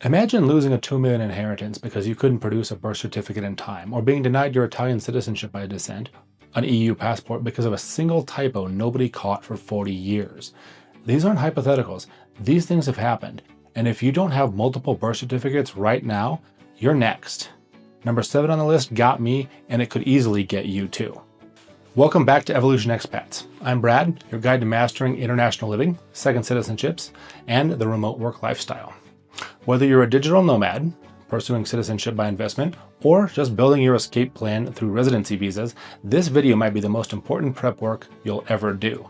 Imagine losing a 2 million inheritance because you couldn't produce a birth certificate in time, or being denied your Italian citizenship by descent, an EU passport because of a single typo nobody caught for 40 years. These aren't hypotheticals. These things have happened. And if you don't have multiple birth certificates right now, you're next. Number 7 on the list got me, and it could easily get you too. Welcome back to Evolution Expats. I'm Brad, your guide to mastering international living, second citizenships, and the remote work lifestyle. Whether you're a digital nomad, pursuing citizenship by investment, or just building your escape plan through residency visas, this video might be the most important prep work you'll ever do.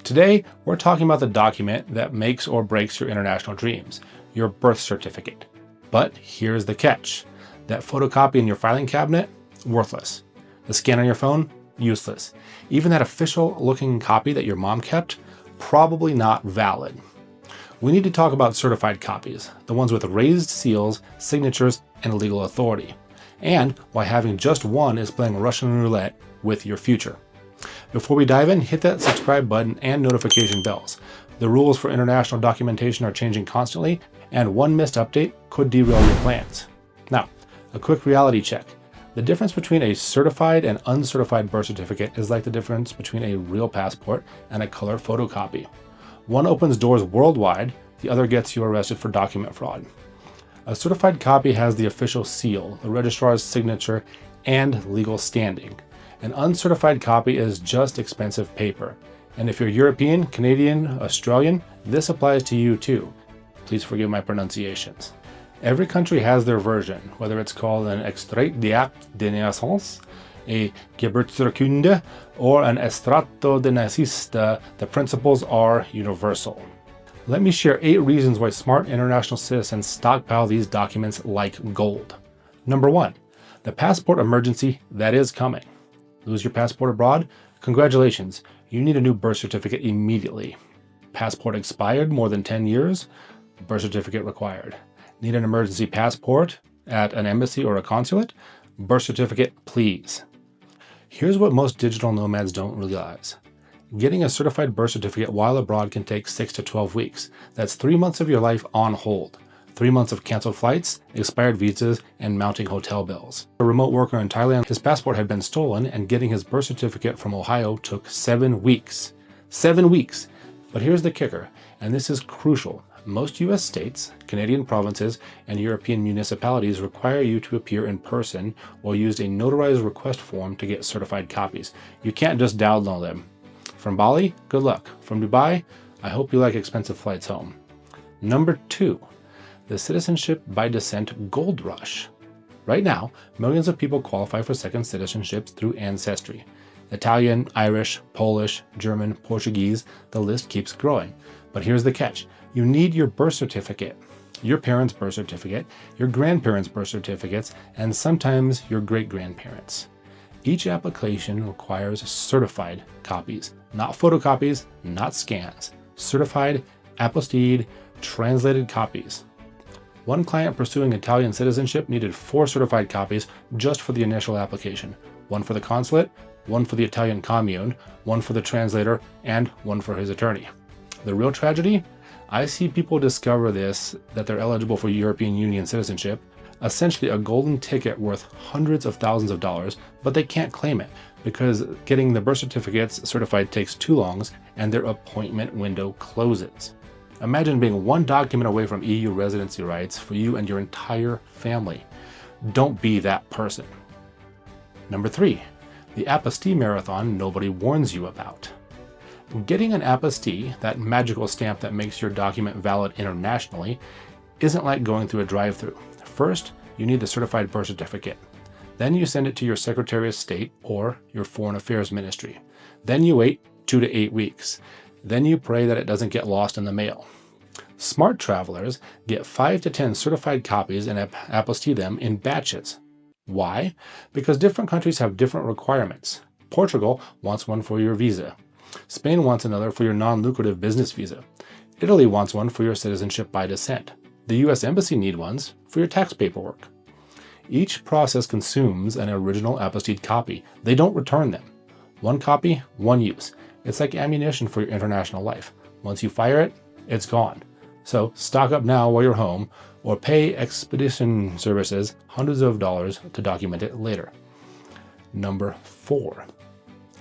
Today, we're talking about the document that makes or breaks your international dreams, your birth certificate. But here's the catch. That photocopy in your filing cabinet, worthless. The scan on your phone, useless. Even that official looking copy that your mom kept, probably not valid. We need to talk about certified copies, the ones with raised seals, signatures, and legal authority, and why having just one is playing Russian roulette with your future. Before we dive in, hit that subscribe button and notification bells. The rules for international documentation are changing constantly, and one missed update could derail your plans. Now, a quick reality check. The difference between a certified and uncertified birth certificate is like the difference between a real passport and a color photocopy. One opens doors worldwide, the other gets you arrested for document fraud. A certified copy has the official seal, the registrar's signature, and legal standing. An uncertified copy is just expensive paper. And if you're European, Canadian, Australian, this applies to you too. Please forgive my pronunciations. Every country has their version, whether it's called an extrait d'acte de naissance, a Geburtsurkunde, or an Estrato de Nascita. The principles are universal. Let me share 8 reasons why smart international citizens stockpile these documents like gold. Number 1, the passport emergency that is coming. Lose your passport abroad? Congratulations, you need a new birth certificate immediately. Passport expired more than 10 years? Birth certificate required. Need an emergency passport at an embassy or a consulate? Birth certificate, please. Here's what most digital nomads don't realize. Getting a certified birth certificate while abroad can take 6 to 12 weeks. That's 3 months of your life on hold. 3 months of canceled flights, expired visas, and mounting hotel bills. A remote worker in Thailand, his passport had been stolen, and getting his birth certificate from Ohio took 7 weeks. 7 weeks! But here's the kicker, and this is crucial. Most US states, Canadian provinces, and European municipalities require you to appear in person or use a notarized request form to get certified copies. You can't just download them. From Bali, good luck. From Dubai, I hope you like expensive flights home. Number 2, the citizenship by descent gold rush. Right now, millions of people qualify for second citizenships through ancestry. Italian, Irish, Polish, German, Portuguese, the list keeps growing. But here's the catch. You need your birth certificate, your parents' birth certificate, your grandparents' birth certificates, and sometimes your great-grandparents. Each application requires certified copies, not photocopies, not scans. Certified, apostilled, translated copies. One client pursuing Italian citizenship needed 4 certified copies just for the initial application. 1 for the consulate, 1 for the Italian commune, 1 for the translator, and 1 for his attorney. The real tragedy? I see people discover that they're eligible for European Union citizenship, essentially a golden ticket worth hundreds of thousands of dollars, but they can't claim it because getting the birth certificates certified takes too long and their appointment window closes. Imagine being 1 document away from EU residency rights for you and your entire family. Don't be that person. Number 3, the apostille marathon nobody warns you about. Getting an apostille, that magical stamp that makes your document valid internationally, isn't like going through a drive-thru. First, you need the certified birth certificate. Then you send it to your Secretary of State or your Foreign Affairs Ministry. Then you wait 2 to 8 weeks. Then you pray that it doesn't get lost in the mail. Smart travelers get 5 to 10 certified copies and apostille them in batches. Why? Because different countries have different requirements. Portugal wants one for your visa. Spain wants another for your non-lucrative business visa. Italy wants one for your citizenship by descent. The US Embassy need ones for your tax paperwork. Each process consumes an original apostilled copy. They don't return them. 1 copy, 1 use. It's like ammunition for your international life. Once you fire it, it's gone. So stock up now while you're home, or pay expedition services hundreds of dollars to document it later. Number 4,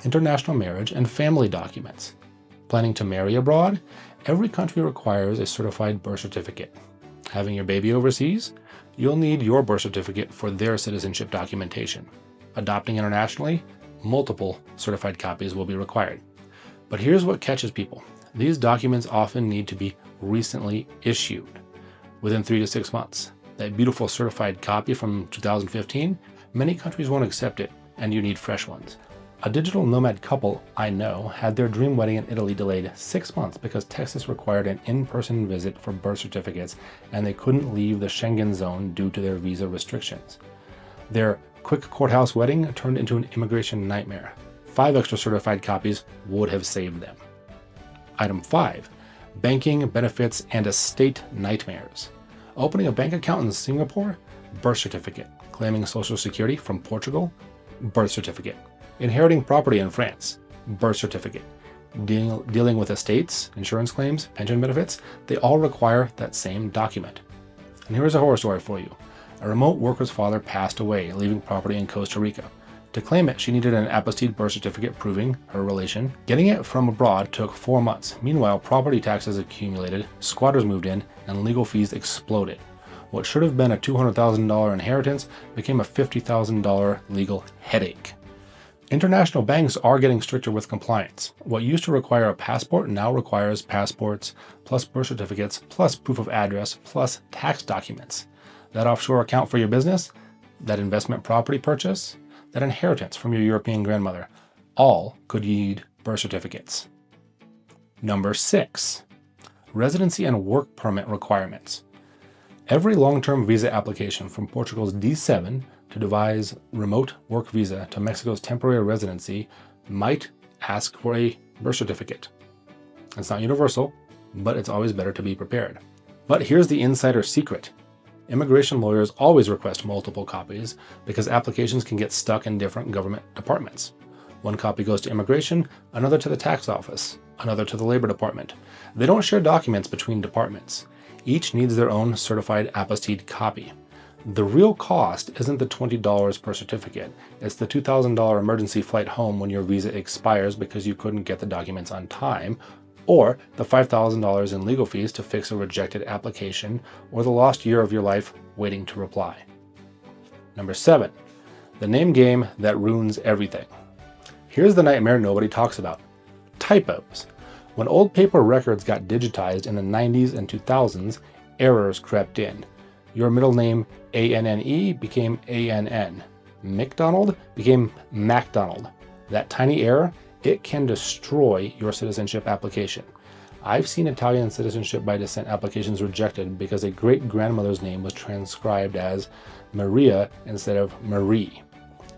international marriage and family documents. Planning to marry abroad? Every country requires a certified birth certificate. Having your baby overseas? You'll need your birth certificate for their citizenship documentation. Adopting internationally? Multiple certified copies will be required. But here's what catches people. These documents often need to be recently issued, within 3 to 6 months. That beautiful certified copy from 2015, many countries won't accept it, and you need fresh ones. A digital nomad couple I know had their dream wedding in Italy delayed 6 months because Texas required an in-person visit for birth certificates, and they couldn't leave the Schengen zone due to their visa restrictions. Their quick courthouse wedding turned into an immigration nightmare. 5 extra certified copies would have saved them. Item 5, banking, benefits, and estate nightmares. Opening a bank account in Singapore? Birth certificate. Claiming Social Security from Portugal? Birth certificate. Inheriting property in France? Birth certificate. Dealing with estates, insurance claims, pension benefits? They all require that same document. And here's a horror story for you. A remote worker's father passed away, leaving property in Costa Rica. To claim it, she needed an apostille birth certificate proving her relation. Getting it from abroad took 4 months. Meanwhile, property taxes accumulated, squatters moved in, and legal fees exploded. What should have been a $200,000 inheritance became a $50,000 legal headache. International banks are getting stricter with compliance. What used to require a passport now requires passports, plus birth certificates, plus proof of address, plus tax documents. That offshore account for your business, that investment property purchase, that inheritance from your European grandmother, all could need birth certificates. Number 6, residency and work permit requirements. Every long-term visa application from Portugal's D7 to Dubai's remote work visa to Mexico's temporary residency might ask for a birth certificate. It's not universal, but it's always better to be prepared. But here's the insider secret. Immigration lawyers always request multiple copies because applications can get stuck in different government departments. One copy goes to immigration, another to the tax office, another to the labor department. They don't share documents between departments. Each needs their own certified apostille copy. The real cost isn't the $20 per certificate, it's the $2,000 emergency flight home when your visa expires because you couldn't get the documents on time, or the $5,000 in legal fees to fix a rejected application, or the lost year of your life waiting to reply. Number 7, the name game that ruins everything. Here's the nightmare nobody talks about. Typos. When old paper records got digitized in the 90s and 2000s, errors crept in. Your middle name A-N-N-E became A-N-N. McDonald became MacDonald. That tiny error, it can destroy your citizenship application. I've seen Italian citizenship by descent applications rejected because a great-grandmother's name was transcribed as Maria instead of Marie.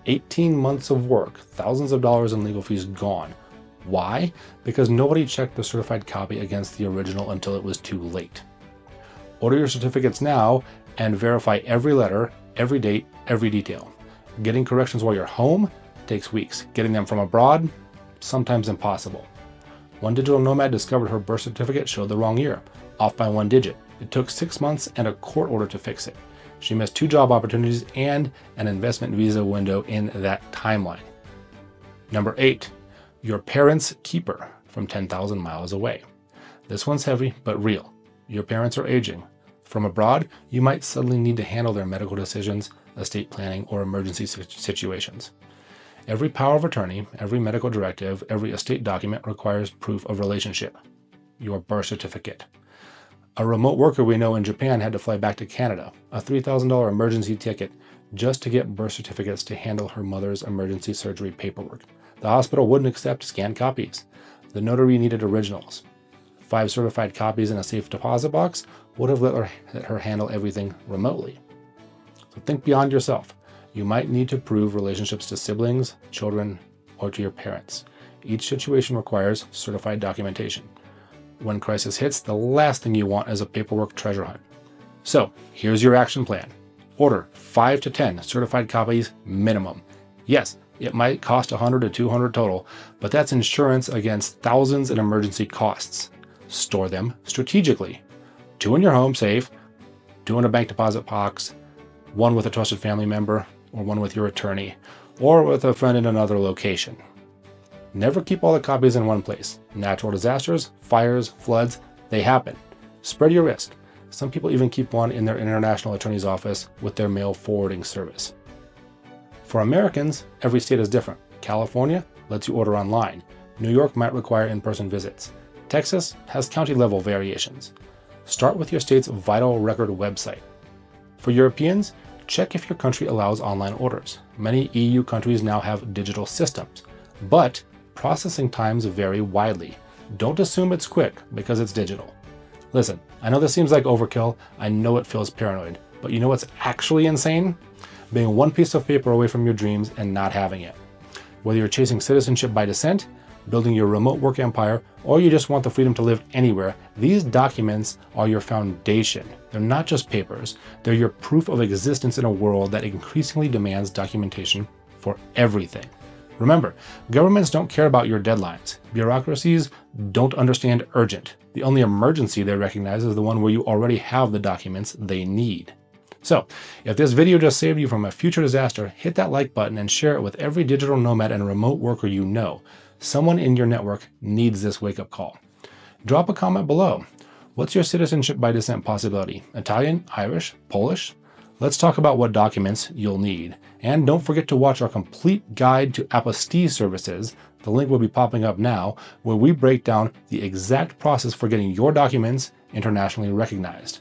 18 months of work, thousands of dollars in legal fees gone. Why? Because nobody checked the certified copy against the original until it was too late. Order your certificates now and verify every letter, every date, every detail. Getting corrections while you're home takes weeks. Getting them from abroad, sometimes impossible. One digital nomad discovered her birth certificate showed the wrong year, off by 1 digit. It took 6 months and a court order to fix it. She missed 2 job opportunities and an investment visa window in that timeline. Number 8, your parents' keeper from 10,000 miles away. This one's heavy, but real. Your parents are aging. From abroad, you might suddenly need to handle their medical decisions, estate planning, or emergency situations. Every power of attorney, every medical directive, every estate document requires proof of relationship, your birth certificate. A remote worker we know in Japan had to fly back to Canada, a $3,000 emergency ticket, just to get birth certificates to handle her mother's emergency surgery paperwork. The hospital wouldn't accept scanned copies. The notary needed originals. 5 certified copies in a safe deposit box would have let her handle everything remotely. So think beyond yourself. You might need to prove relationships to siblings, children, or to your parents. Each situation requires certified documentation. When crisis hits, the last thing you want is a paperwork treasure hunt. So here's your action plan. Order 5 to 10 certified copies minimum. Yes, it might cost $100 to $200 total, but that's insurance against thousands in emergency costs. Store them strategically. 2 in your home safe, 2 in a bank deposit box, 1 with a trusted family member, or 1 with your attorney, or with a friend in another location. Never keep all the copies in one place. Natural disasters, fires, floods, they happen. Spread your risk. Some people even keep one in their international attorney's office with their mail forwarding service. For Americans, every state is different. California lets you order online. New York might require in-person visits. Texas has county-level variations. Start with your state's Vital Record website. For Europeans, check if your country allows online orders. Many EU countries now have digital systems, but processing times vary widely. Don't assume it's quick because it's digital. Listen, I know this seems like overkill. I know it feels paranoid, but you know what's actually insane? Being one piece of paper away from your dreams and not having it. Whether you're chasing citizenship by descent, building your remote work empire, or you just want the freedom to live anywhere, these documents are your foundation. They're not just papers. They're your proof of existence in a world that increasingly demands documentation for everything. Remember, governments don't care about your deadlines. Bureaucracies don't understand urgent. The only emergency they recognize is the one where you already have the documents they need. So, if this video just saved you from a future disaster, hit that like button and share it with every digital nomad and remote worker you know. Someone in your network needs this wake-up call. Drop a comment below. What's your citizenship by descent possibility? Italian, Irish, Polish? Let's talk about what documents you'll need. And don't forget to watch our complete guide to apostille services. The link will be popping up now, where we break down the exact process for getting your documents internationally recognized.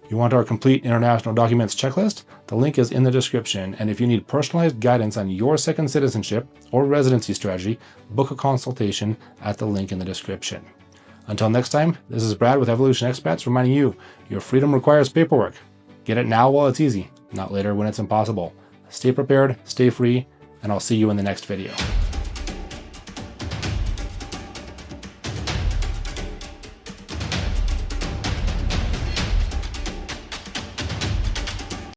You want our complete international documents checklist? The link is in the description, and if you need personalized guidance on your second citizenship or residency strategy, book a consultation at the link in the description. Until next time, this is Brad with Evolution Expats reminding you, your freedom requires paperwork. Get it now while it's easy, not later when it's impossible. Stay prepared, stay free, and I'll see you in the next video.